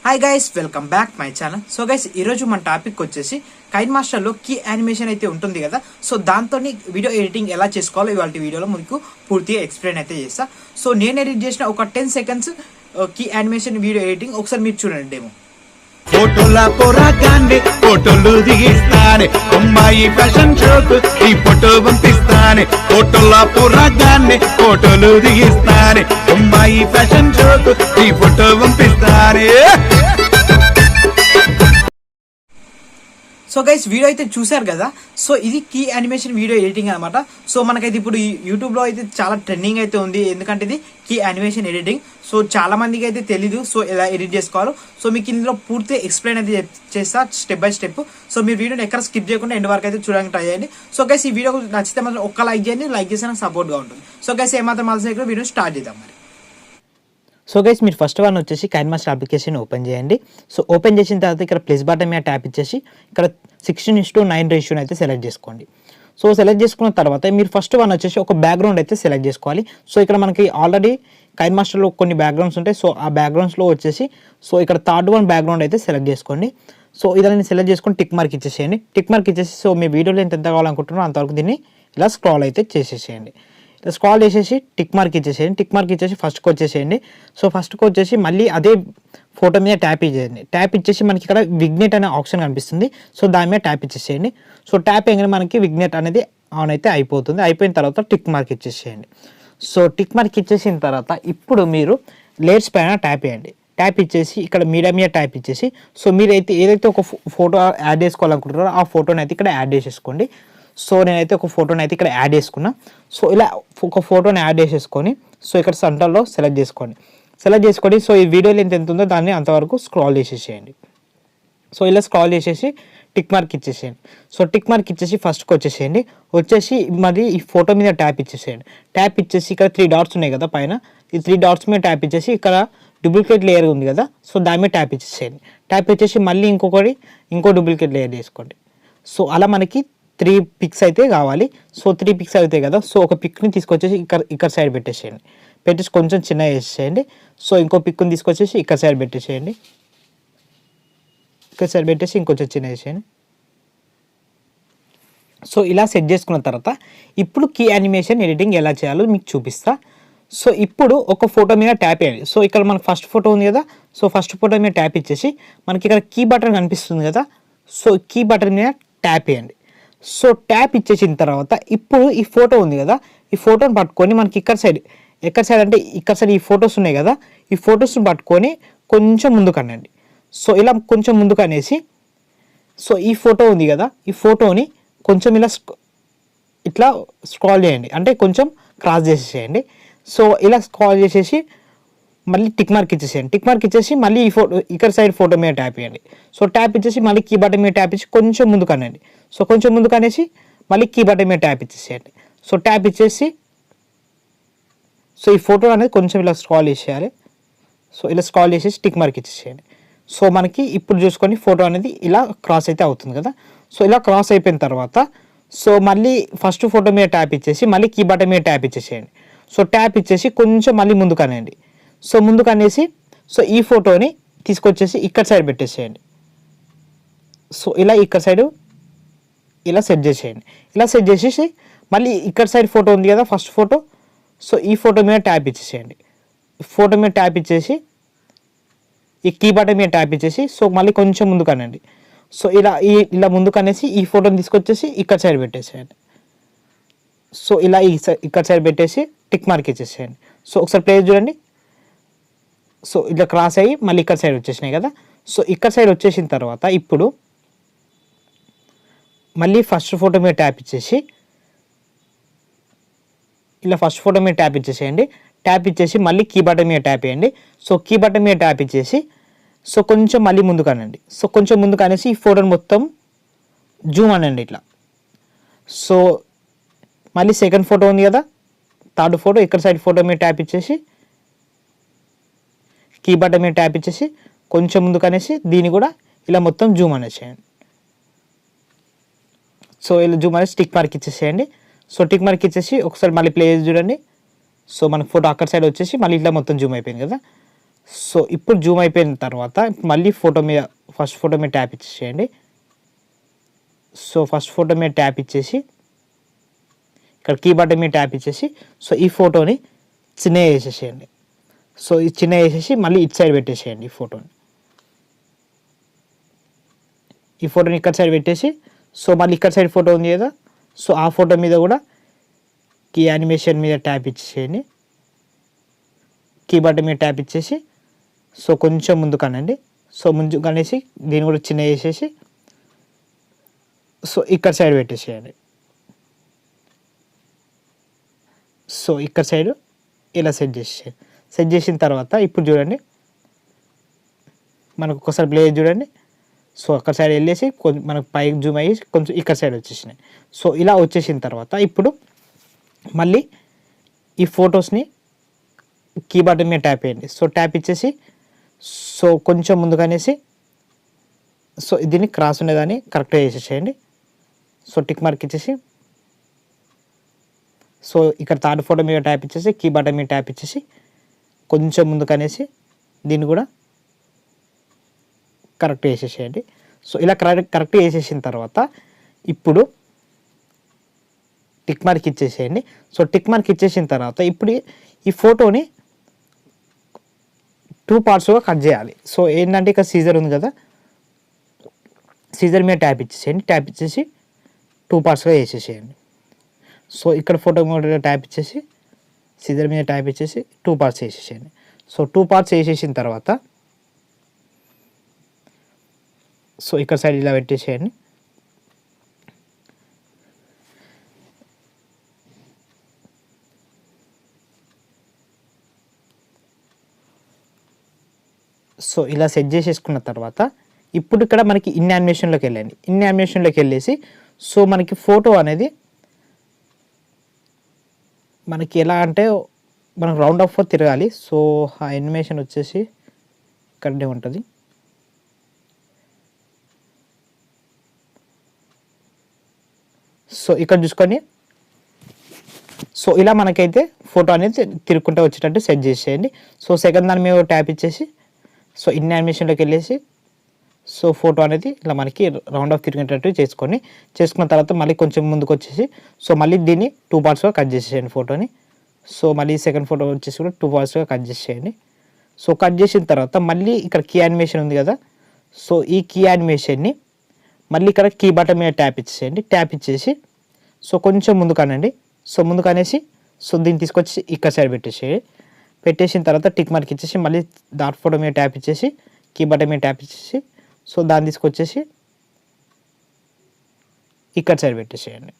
Hi guys, welcome back my channel. So guys, ఈరోజు మన topic వచ్చేసి కైన్ మాస్టర్లో కీ యానిమేషన్ అయితే ఉంటుంది కదా. సో దాంతో వీడియో ఎడిటింగ్ ఎలా చేసుకోవాలో ఇవాళ వీడియోలో మీకు పూర్తిగా ఎక్స్ప్లెయిన్ అయితే చేస్తా. సో నేను ఎడిట్ చేసిన ఒక 10 seconds కీ యానిమేషన్ వీడియో ఎడిటింగ్ ఒకసారి మీరు చూడండి డెమో. ఫోటోల పొరగాన్ని ఫోటోలు దిగిస్తానే, అమ్మాయి ఫ్యాషన్ షోకు ఈ ఫోటో పంపిస్తానే. ఫోటోల పొరగాన్ని ఫోటోలు దిగిస్తానే, అమ్మాయి ఫ్యాషన్ షోకు ఈ ఫోటో పంపిస్తానే. సో గైస్, వీడియో అయితే చూసారు కదా. సో ఇది కీ యానిమేషన్ వీడియో ఎడిటింగ్ అనమాట. సో మనకైతే ఇప్పుడు యూట్యూబ్లో అయితే చాలా ట్రెండింగ్ అయితే ఉంది, ఎందుకంటే ఇది కీ యానిమేషన్ ఎడిటింగ్. సో చాలా మందికి అయితే తెలీదు సో ఎలా ఎడిట్ చేసుకోవాలో. సో మీకు ఇందులో పూర్తి ఎక్స్ప్లెయిన్ అయితే చేస్తా స్టెప్ బై స్టెప్. సో మీరు వీడియోని ఎక్కడ స్కిప్ చేయకుండా ఎండ్ వరకు అయితే చూడడానికి ట్రై చేయండి. సో గైస్, ఈ వీడియో నచ్చితే మాత్రం ఒక్క లైక్ చేయండి. లైక్ చేస్తే నాకు సపోర్ట్గా ఉంటుంది. సో గైస్, ఏమాత్రం ఆల్సో వీడియో స్టార్ట్ చేద్దాం మరి. సో గైస్, మీరు ఫస్ట్ వన్ వచ్చేసి కైన్మాస్టర్ అప్లికేషన్ ఓపెన్ చేయండి. సో ఓపెన్ చేసిన తర్వాత ఇక్కడ ప్లస్ బటన్ మీద ట్యాప్ ఇచ్చేసి ఇక్కడ 16:9 రేషియోని అయితే సెలెక్ట్ చేసుకోండి. సో సెలెక్ట్ చేసుకున్న తర్వాత మీరు ఫస్ట్ వన్ వచ్చేసి ఒక బ్యాక్గ్రౌండ్ అయితే సెలెక్ట్ చేసుకోవాలి. సో ఇక్కడ మనకి ఆల్రెడీ కైన్మాస్టర్లో కొన్ని బ్యాక్గ్రౌండ్స్ ఉంటాయి. సో ఆ బ్యాక్గ్రౌండ్స్లో వచ్చేసి సో ఇక్కడ థర్డ్ వన్ బ్యాక్గ్రౌండ్ అయితే సెలెక్ట్ చేసుకోండి. సో ఇదని సెలెక్ట్ చేసుకొని టిక్ మార్క్ ఇచ్చేసేయండి. టిక్ మార్క్ ఇచ్చేసి సో మీ వీడియోలో ఎంత కావాలనుకుంటున్నారో అంతవరకు దీన్ని ఇలా స్క్రాల్ అయితే చేసేసేయండి. స్క్రాల్ చేసేసి టిక్ మార్క్ ఇచ్చేసేయండి. టిక్ మార్క్ ఇచ్చేసి ఫస్ట్కి వచ్చేసేయండి. సో ఫస్ట్కి వచ్చేసి మళ్ళీ అదే ఫోటో మీద ట్యాప్ ఇచ్చేయండి. ట్యాప్ ఇచ్చేసి మనకి ఇక్కడ విగ్నెట్ అనే ఆప్షన్ కనిపిస్తుంది. సో దాని మీద ట్యాప్ ఇచ్చేసేయండి. సో ట్యాప్ అయ్యగానే మనకి విగ్నెట్ అనేది ఆన్ అయితే అయిపోతుంది. అయిపోయిన తర్వాత టిక్ మార్క్ ఇచ్చేసేయండి. సో టిక్ మార్క్ ఇచ్చేసిన తర్వాత ఇప్పుడు మీరు లేయర్స్ పైన ట్యాప్ చేయండి. ట్యాప్ ఇచ్చేసి ఇక్కడ మీడియా మీద ట్యాప్ ఇచ్చేసి సో మీరైతే ఏదైతే ఒక ఫోటో యాడ్ చేసుకోవాలనుకుంటున్నారో ఆ ఫోటోని అయితే ఇక్కడ యాడ్ చేసేసుకోండి. సో నేనైతే ఒక ఫోటోని అయితే ఇక్కడ యాడ్ చేసుకున్నా. సో ఇలా ఒక ఫోటోని యాడ్ చేసేసుకొని సో ఇక్కడ సెంటర్లో సెలెక్ట్ చేసుకోండి. సెలెక్ట్ చేసుకొని సో ఈ వీడియో లెంత్ ఎంత ఉందో దాన్ని అంతవరకు స్క్రాల్ చేసేసేయండి. సో ఇలా స్క్రాల్ చేసేసి టిక్ మార్క్ ఇచ్చేసేయండి. సో టిక్ మార్క్ ఇచ్చేసి ఫస్ట్కి వచ్చేసేయండి. వచ్చేసి మరి ఈ ఫోటో మీద ట్యాప్ ఇచ్చేసేయండి. ట్యాప్ ఇచ్చేసి ఇక్కడ 3 డాట్స్ ఉన్నాయి కదా పైన, ఈ 3 డాట్స్ మీద ట్యాప్ ఇచ్చేసి ఇక్కడ డూప్లికేట్ లేయర్ ఉంది కదా, సో దాని మీద ట్యాప్ ఇచ్చేసేయండి. ట్యాప్ ఇచ్చేసి మళ్ళీ ఇంకో డూప్లికేట్ లేయర్ చేసుకోండి. సో అలా మనకి 3 పిక్స్ అయితే కావాలి. సో 3 పిక్స్ అవుతాయి కదా. సో ఒక పిక్ని తీసుకొచ్చేసి ఇక్కడ సైడ్ పెట్టేసేయండి. పెట్టేసి కొంచెం చిన్నగా వేసేయండి. సో ఇంకో పిక్ని తీసుకొచ్చేసి ఇక్కడ సైడ్ పెట్టేసేయండి. ఇక్కడ సైడ్ పెట్టేసి ఇంకొంచెం చిన్న వేసేయండి. సో ఇలా సెట్ చేసుకున్న తర్వాత ఇప్పుడు కీ యానిమేషన్ ఎడిటింగ్ ఎలా చేయాలో మీకు చూపిస్తా. సో ఇప్పుడు ఒక ఫోటో మీద ట్యాప్ చేయండి. సో ఇక్కడ మనకు ఫస్ట్ ఫోటో ఉంది కదా. సో ఫస్ట్ ఫోటో మీద ట్యాప్ ఇచ్చేసి మనకి ఇక్కడ కీ బటన్ కనిపిస్తుంది కదా. సో కీ బటన్ మీద ట్యాప్ చేయండి. సో ట్యాప్ ఇచ్చేసిన తర్వాత ఇప్పుడు ఈ ఫోటో ఉంది కదా, ఈ ఫోటోని పట్టుకొని మనకి ఎక్కడ సైడ్ అంటే ఇక్కడ సైడ్ ఈ ఫొటోస్ ఉన్నాయి కదా, ఈ ఫొటోస్ని పట్టుకొని కొంచెం ముందుకు అనండి. సో ఇలా కొంచెం ముందుకు అనేసి సో ఈ ఫోటో ఉంది కదా, ఈ ఫోటోని కొంచెం ఇట్లా స్క్రాల్ చేయండి, అంటే కొంచెం క్రాస్ చేసేసేయండి. సో ఇలా స్క్రాల్ చేసేసి మళ్ళీ టిక్ మార్క్ ఇచ్చేసేయండి. టిక్ మార్క్ ఇచ్చేసి మళ్ళీ ఈ ఫోటో ఇక్కడ సైడ్ ఫోటో మీద ట్యాప్ చేయండి. సో ట్యాప్ ఇచ్చేసి మళ్ళీ కీ బటన్ మీద ట్యాప్ ఇచ్చి కొంచెం ముందుకు అనండి. సో కొంచెం ముందుకు అనేసి మళ్ళీ కీ బటన్ మీద ట్యాప్ ఇచ్చేసేయండి. సో ట్యాప్ ఇచ్చేసి సో ఈ ఫోటో అనేది కొంచెం ఇలా స్క్రాల్ చేసేయాలి. సో ఇలా స్క్రాల్ చేసేసి టిక్ మార్క్ ఇచ్చేసేయండి. సో మనకి ఇప్పుడు చూసుకొని ఫోటో అనేది ఇలా క్రాస్ అయితే అవుతుంది కదా. సో ఇలా క్రాస్ అయిపోయిన తర్వాత సో మళ్ళీ ఫస్ట్ ఫోటో మీద ట్యాప్ ఇచ్చేసి మళ్ళీ కీ బటన్ మీద ట్యాప్ ఇచ్చేసేయండి. సో ట్యాప్ ఇచ్చేసి కొంచెం మళ్ళీ ముందుకు అనండి. సో ముందుకు అనేసి సో ఈ ఫోటోని తీసుకొచ్చేసి ఇక్కడ సైడ్ పెట్టేసేయండి. సో ఇలా ఇక్కడ సైడ్ ఇలా సెట్ చేసేయండి. ఇలా సెట్ చేసేసి మళ్ళీ ఇక్కడ సైడ్ ఫోటో ఉంది కదా ఫస్ట్ ఫోటో, సో ఈ ఫోటో మీద ట్యాప్ ఇచ్చేసేయండి. ఫోటో మీద ట్యాప్ ఇచ్చేసి ఈ కీ బటన్ మీద ట్యాప్ ఇచ్చేసి సో మళ్ళీ కొంచెం ముందుకు అనండి. సో ఇలా ముందుకు అనేసి ఈ ఫోటోని తీసుకొచ్చేసి ఇక్కడ సైడ్ పెట్టేసేయండి. సో ఇలా ఇక్కడ సైడ్ పెట్టేసి టిక్ మార్క్ ఇచ్చేసేయండి. సో ఒకసారి ప్లేస్ చూడండి. సో ఇట్లా క్రాస్ అయ్యి మళ్ళీ ఇక్కడ సైడ్ వచ్చేసినాయి కదా. సో ఇక్కడ సైడ్ వచ్చేసిన తర్వాత ఇప్పుడు మళ్ళీ ఫస్ట్ ఫోటో మీద ట్యాప్ ఇచ్చేసి ఇలా ఫస్ట్ ఫోటో మీద ట్యాప్ ఇచ్చేసేయండి. ట్యాప్ ఇచ్చేసి మళ్ళీ కీ బటన్ మీద ట్యాప్ చేయండి. సో కీ బటన్ మీద ట్యాప్ ఇచ్చేసి సో కొంచెం మళ్ళీ ముందుకు అనండి. సో కొంచెం ముందుకు అనేసి ఈ ఫోటోని మొత్తం జూమ్ అనండి ఇట్లా. సో మళ్ళీ సెకండ్ ఫోటో ఉంది కదా, థర్డ్ ఫోటో ఇక్కడ సైడ్ ఫోటో మీద ట్యాప్ ఇచ్చేసి కీ బటన్ మీద ట్యాప్ ఇచ్చేసి కొంచెం ముందుకు అనేసి దీన్ని కూడా ఇలా మొత్తం జూమ్ అనేసేయండి. సో ఇలా జూమ్ అనేసి టిక్ మార్క్ ఇచ్చేసేయండి. సో టిక్ మార్క్ ఇచ్చేసి ఒకసారి మళ్ళీ ప్లే చేసి చూడండి. సో మనకు ఫోటో అక్కడ సైడ్ వచ్చేసి మళ్ళీ ఇట్లా మొత్తం జూమ్ అయిపోయింది కదా. సో ఇప్పుడు జూమ్ అయిపోయిన తర్వాత మళ్ళీ ఫోటో మీద ఫస్ట్ ఫోటో మీద ట్యాప్ ఇచ్చేసేయండి. సో ఫస్ట్ ఫోటో మీద ట్యాప్ ఇచ్చేసి ఇక్కడ కీ బటన్ మీద ట్యాప్ ఇచ్చేసి సో ఈ ఫోటోని చిన్నగా వేసేసేయండి. సో ఈ చిన్నగా వేసేసి మళ్ళీ ఇటు సైడ్ పెట్టేసేయండి. ఈ ఫోటోని ఇక్కడ సైడ్ పెట్టేసి సో మళ్ళీ ఇక్కడ సైడ్ ఫోటో ఉంది కదా, సో ఆ ఫోటో మీద కూడా కీ యానిమేషన్ మీద ట్యాప్ ఇచ్చేసేయండి. కీ బటన్ మీద ట్యాప్ ఇచ్చేసి సో కొంచెం ముందు కనండి. సో ముందు కనేసి దీన్ని కూడా చిన్న వేసేసి సో ఇక్కడ సైడ్ పెట్టేసేయండి. సో ఇక్కడ సైడ్ ఇలా సెట్ చేసేయండి. సెట్ చేసిన తర్వాత ఇప్పుడు చూడండి, మనకు ఒకసారి ప్లే చూడండి. సో అక్కడ సైడ్ వెళ్ళేసి కొంచెం మనకు పైకి జూమ్ అయ్యి కొంచెం ఇక్కడ సైడ్ వచ్చేసినాయి. సో ఇలా వచ్చేసిన తర్వాత ఇప్పుడు మళ్ళీ ఈ ఫొటోస్ని కీ బటన్ మీద ట్యాప్ చేయండి. సో ట్యాప్ ఇచ్చేసి సో కొంచెం ముందుకనేసి సో దీన్ని క్రాస్ ఉండేదాన్ని కరెక్ట్గా చేసేసేయండి. సో టిక్ మార్క్ ఇచ్చేసి సో ఇక్కడ థర్డ్ ఫోటో మీద ట్యాప్ ఇచ్చేసి కీ బటన్ మీద ట్యాప్ ఇచ్చేసి కొంచెం ముందుకనేసి దీన్ని కూడా కరెక్ట్ వేసేసేయండి. సో ఇలా కరెక్ట్ వేసేసిన తర్వాత ఇప్పుడు టిక్ మార్క్ ఇచ్చేసేయండి. సో టిక్ మార్క్ ఇచ్చేసిన తర్వాత ఇప్పుడు ఈ ఫోటోని 2 పార్ట్స్గా కట్ చేయాలి. సో ఏంటంటే ఇక్కడ సీజర్ ఉంది కదా, సీజర్ మీద ట్యాప్ ఇచ్చేసేయండి. ట్యాప్ ఇచ్చేసి 2 పార్ట్స్గా వేసేసేయండి. సో ఇక్కడ ఫోటో మీద ట్యాప్ ఇచ్చేసి సీజర్ మీద ట్యాప్ ఇచ్చేసి 2 పార్ట్స్ వేసేసేయండి. సో 2 పార్ట్స్ వేసేసిన తర్వాత సో ఇక్కడ సైడ్ ఇలా పెట్టేసేయండి. సో ఇలా సెట్ చేసేసుకున్న తర్వాత ఇప్పుడు ఇక్కడ మనకి ఇన్ యానిమేషన్లోకి వెళ్ళండి. ఇన్ యానిమేషన్లోకి వెళ్ళేసి సో మనకి ఫోటో అనేది మనకి ఎలా అంటే మనకు రౌండ్ ఆఫ్ తిరగాలి. సో ఆ యానిమేషన్ వచ్చేసి ఇక్కడే ఉంటుంది. సో ఇక్కడ చూసుకొని సో ఇలా మనకైతే ఫోటో అనేది తిరుగుకుంటూ వచ్చేటట్టు సెట్ చేసేయండి. సో సెకండ్ దాని మీద ట్యాప్ ఇచ్చేసి సో ఇన్ యానిమేషన్లోకి వెళ్ళేసి సో ఫోటో అనేది ఇలా మనకి రౌండ్ ఆఫ్ తిరిగేటట్టు చేసుకున్న తర్వాత మళ్ళీ కొంచెం ముందుకు వచ్చేసి సో మళ్ళీ దీన్ని 2 పార్ట్స్గా కట్ చేసేయండి ఫోటోని. సో మళ్ళీ సెకండ్ ఫోటో వచ్చేసి కూడా 2 పార్ట్స్గా కట్ చేసేయండి. సో కట్ చేసిన తర్వాత మళ్ళీ ఇక్కడ కీ యానిమేషన్ ఉంది కదా, సో ఈ కీ యానిమేషన్ని మళ్ళీ ఇక్కడ కీ బటన్ మీద ట్యాప్ ఇచ్చేసేయండి. ట్యాప్ ఇచ్చేసి సో కొంచెం ముందుకు అనండి. సో ముందుకు అనేసి సో దీన్ని తీసుకొచ్చి ఇక్కడ సైడ్ పెట్టేసిన తర్వాత టిక్ మార్క్ ఇచ్చేసి మళ్ళీ డాట్ ఫోటో మీద ట్యాప్ ఇచ్చేసి కీ బటన్ మీద ట్యాప్ ఇచ్చేసి సో దాన్ని తీసుకొచ్చేసి ఇక్కడ సైడ్ పెట్టేసేయండి.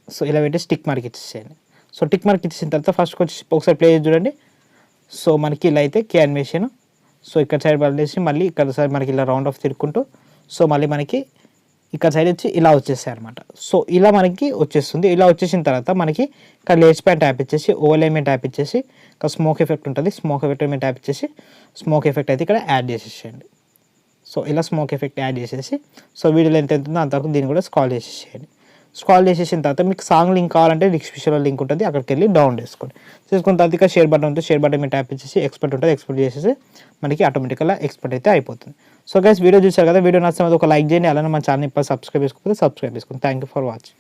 సో ఇలా పెట్టేసి టిక్ మార్క్ ఇచ్చేసేయండి. సో టిక్ మార్క్ ఇచ్చేసిన తర్వాత ఫస్ట్ వచ్చి ఒకసారి ప్లే చూడండి. సో మనకి ఇలా అయితే కీ యానిమేషన్ సో ఇక్కడ సైడ్ పడేసి మళ్ళీ ఇక్కడ సైడ్ మనకి ఇలా రౌండ్ ఆఫ్ తిరుక్కుంటూ సో మళ్ళీ మనకి ఇక్కడ సైడ్ వచ్చి ఇలా వచ్చేస్తాయి అనమాట. సో ఇలా మనకి వచ్చేస్తుంది. ఇలా వచ్చేసిన తర్వాత మనకి ఇక్కడ లేస్ ప్యాన్ ట్యాప్ ఇచ్చేసి ఓవర్లే మీద ట్యాప్ ఇచ్చేసి ఇక్కడ స్మోక్ ఎఫెక్ట్ ఉంటుంది. స్మోక్ ఎఫెక్ట్ మీద ట్యాప్ ఇచ్చేసి స్మోక్ ఎఫెక్ట్ అయితే ఇక్కడ యాడ్ చేసేసేయండి. సో ఇలా స్మోక్ ఎఫెక్ట్ యాడ్ చేసేసి సో వీడియో లెంత్ ఎంత ఉందో అంతవరకు దీన్ని కూడా స్క్రాల్ చేసేసేయండి. స్క్రాల్ చేసేసిన తర్వాత మీకు సాంగ్ లింక్ కావాలంటే డిస్క్రిప్షన్లో లింక్ ఉంటుంది, అక్కడికి వెళ్ళి డౌన్లోడ్ చేసుకున్న తర్వాత ఇక షేర్ బటన్ ఉంటుంది. షేర్ బటన్ మీద ట్యాప్ ఇచ్చేసి ఎక్స్పోర్ట్ ఉంటుంది. ఎక్స్పోర్ట్ చేసేసి మనకి ఆటోమేటిక్గా ఎక్స్పోర్ట్ అయితే అయిపోతుంది. సో గైస్ వీడియో చూసారు కదా, వీడియో నచ్చితే ఒక లైక్ చేయండి. అలానే మన ఛానల్ ఇప్పుడు సబ్స్క్రైబ్ చేసుకోకపోతే సబ్స్క్రైబ్ చేసుకోండి. Thank you for watching.